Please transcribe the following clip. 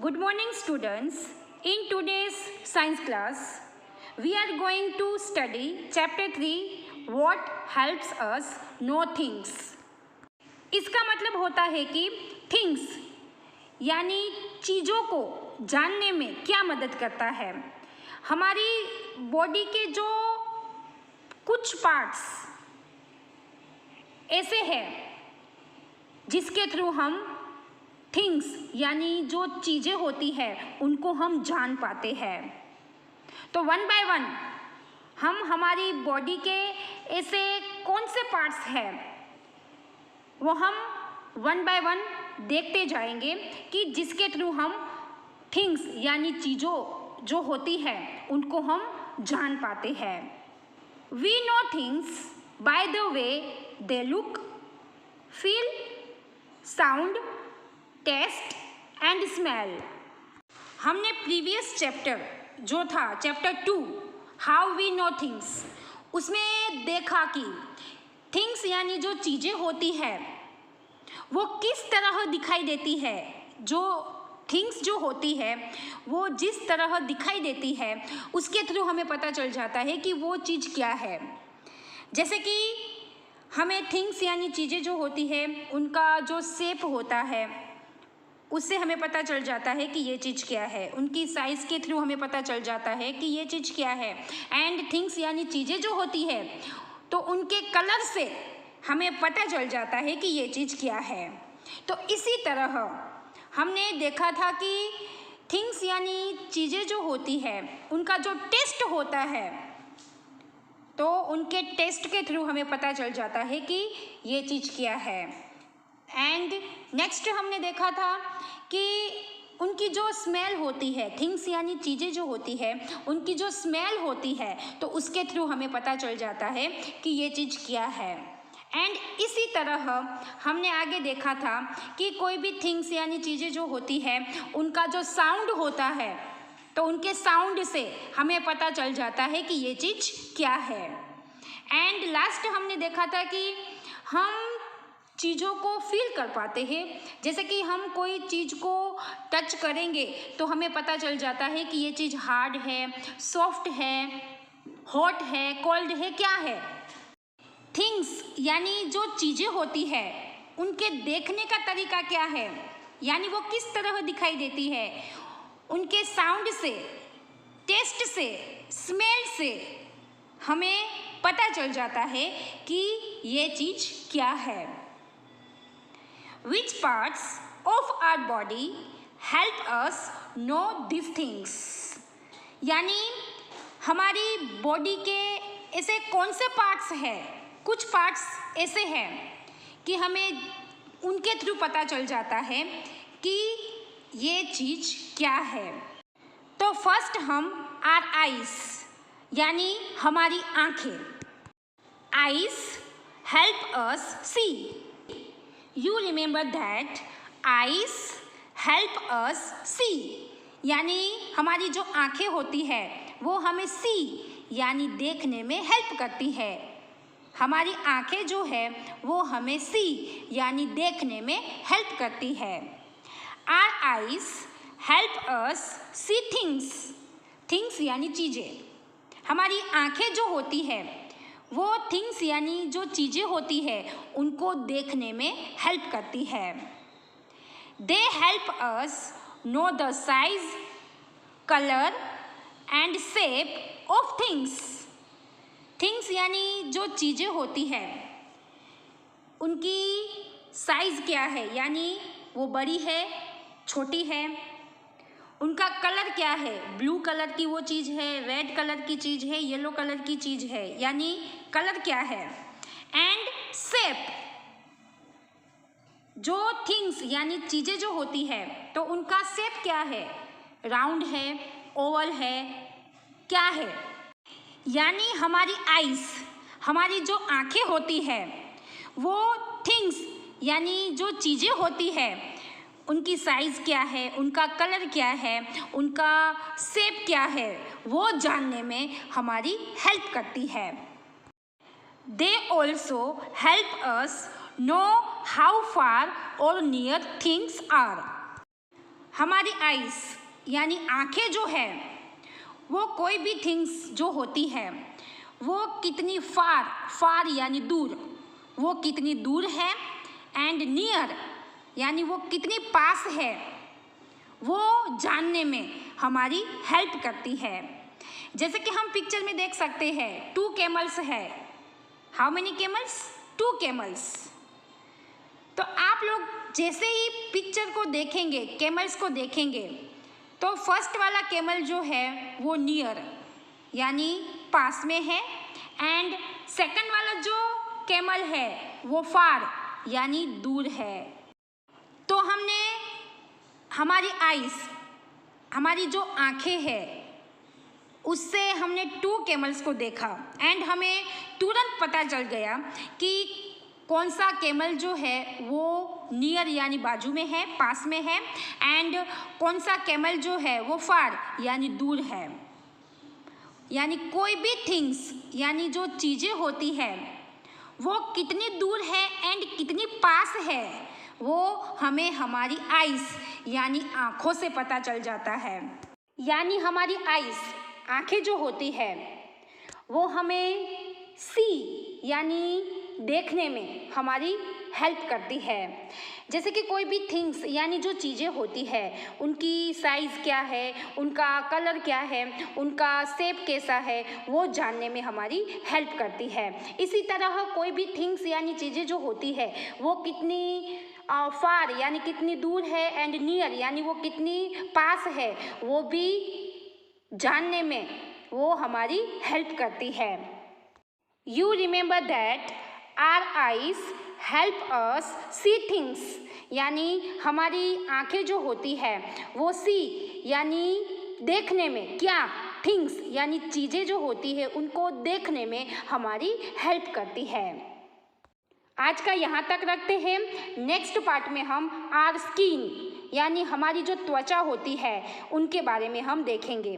Good morning, students. In today's science class, we are going to study chapter 3, what helps us know things. इसका मतलब होता है कि things यानी चीज़ों को जानने में क्या मदद करता है। हमारी बॉडी के जो कुछ पार्ट्स ऐसे हैं जिसके थ्रू हम थिंग्स यानी जो चीज़ें होती है उनको हम जान पाते हैं। तो वन बाय वन हम हमारी बॉडी के ऐसे कौन से पार्ट्स हैं वो हम वन बाय वन देखते जाएंगे कि जिसके थ्रू हम थिंग्स यानी चीज़ों जो होती है उनको हम जान पाते हैं। We know things by the way they look, feel, sound, taste and smell. हमने प्रीवियस चैप्टर जो था chapter 2 how we know things, उसमें देखा कि थिंग्स यानी जो चीज़ें होती है वो किस तरह दिखाई देती है। जो थिंग्स जो होती है वो जिस तरह दिखाई देती है उसके थ्रू हमें पता चल जाता है कि वो चीज़ क्या है। जैसे कि हमें थिंग्स यानी चीज़ें जो होती है उनका जो शेप होता है उससे हमें पता चल जाता है कि ये चीज़ क्या है। उनकी साइज़ के थ्रू हमें पता चल जाता है कि ये चीज़ क्या है। एंड थिंग्स यानी चीज़ें जो होती है तो उनके कलर से हमें पता चल जाता है कि ये चीज़ क्या है। तो इसी तरह हमने देखा था कि थिंग्स यानी चीज़ें जो होती है उनका जो टेस्ट होता है तो उनके टेस्ट के थ्रू हमें पता चल जाता है कि ये चीज़ क्या है। एंड नेक्स्ट हमने देखा था कि उनकी जो स्मेल होती है, थिंग्स यानी चीज़ें जो होती है उनकी जो स्मेल होती है तो उसके थ्रू हमें पता चल जाता है कि ये चीज़ क्या है। एंड इसी तरह हमने आगे देखा था कि कोई भी थिंग्स यानी चीज़ें जो होती है उनका जो साउंड होता है तो उनके साउंड से हमें पता चल जाता है कि ये चीज़ क्या है। एंड लास्ट हमने देखा था कि हम चीज़ों को फील कर पाते हैं। जैसे कि हम कोई चीज़ को टच करेंगे तो हमें पता चल जाता है कि ये चीज़ हार्ड है, सॉफ्ट है, हॉट है, कोल्ड है, क्या है। थिंग्स यानी जो चीज़ें होती है उनके देखने का तरीका क्या है, यानी वो किस तरह दिखाई देती है। उनके साउंड से, टेस्ट से, स्मेल से हमें पता चल जाता है कि ये चीज़ क्या है। Which parts of our body help us know these things? यानी हमारी बॉडी के ऐसे कौन से पार्ट्स हैं, कुछ पार्ट्स ऐसे हैं कि हमें उनके थ्रू पता चल जाता है कि ये चीज़ क्या है। तो फर्स्ट हम आर आइज यानी हमारी आँखें। Eyes help us see. You remember that eyes help us see, यानी हमारी जो आँखें होती है वो हमें see यानी देखने में हेल्प करती है। हमारी आँखें जो है वो हमें see यानी देखने में हेल्प करती है। Our eyes help us see things, things यानी चीज़ें। हमारी आँखें जो होती है वो थिंग्स यानी जो चीज़ें होती है उनको देखने में हेल्प करती है। They help us know the size, colour and shape of things. Things यानी जो चीज़ें होती है उनकी साइज़ क्या है, यानी वो बड़ी है, छोटी है। उनका कलर क्या है, ब्लू कलर की वो चीज़ है, रेड कलर की चीज़ है, येलो कलर की चीज़ है, यानी कलर क्या है। एंड शेप, जो थिंग्स यानी चीज़ें जो होती है तो उनका शेप क्या है, राउंड है, ओवल है, क्या है। यानी हमारी आइज़, हमारी जो आँखें होती है वो थिंग्स यानी जो चीज़ें होती है उनकी साइज़ क्या है, उनका कलर क्या है, उनका शेप क्या है वो जानने में हमारी हेल्प करती है। They also help us know how far और नियर थिंग्स आर। हमारी आइज़ यानी आँखें जो है वो कोई भी थिंग्स जो होती है वो कितनी फार यानी दूर, वो कितनी दूर है, एंड नियर यानी वो कितनी पास है, वो जानने में हमारी हेल्प करती है। जैसे कि हम पिक्चर में देख सकते हैं 2 कैमल्स है। How many camels? 2 कैमल्स। तो आप लोग जैसे ही पिक्चर को देखेंगे, कैमल्स को देखेंगे, तो फर्स्ट वाला कैमल जो है वो नियर यानी पास में है, एंड सेकंड वाला जो कैमल है वो फार यानी दूर है। तो हमने हमारी आइज़, हमारी जो आँखें हैं, उससे हमने 2 कैमल्स को देखा एंड हमें तुरंत पता चल गया कि कौन सा कैमल जो है वो नियर यानी बाजू में है, पास में है, एंड कौन सा कैमल जो है वो फार यानी दूर है। यानी कोई भी थिंग्स यानी जो चीज़ें होती है वो कितनी दूर है एंड कितनी पास है, वो हमें हमारी आइज़ यानी आँखों से पता चल जाता है। यानी हमारी आइज़, आँखें जो होती है वो हमें सी यानी देखने में हमारी हेल्प करती है। जैसे कि कोई भी थिंग्स यानी जो चीज़ें होती है उनकी साइज़ क्या है, उनका कलर क्या है, उनका शेप कैसा है, वो जानने में हमारी हेल्प करती है। इसी तरह कोई भी थिंग्स यानी चीज़ें जो होती है वो कितनी फार यानी कितनी दूर है, एंड नियर यानी वो कितनी पास है, वो भी जानने में वो हमारी हेल्प करती है। You remember that our eyes help us see things, यानी हमारी आँखें जो होती है वो सी यानी देखने में, क्या थिंग्स यानी चीज़ें जो होती है उनको देखने में हमारी हेल्प करती है। आज का यहाँ तक रखते हैं। नेक्स्ट पार्ट में हम आवर स्किन यानी हमारी जो त्वचा होती है उनके बारे में हम देखेंगे।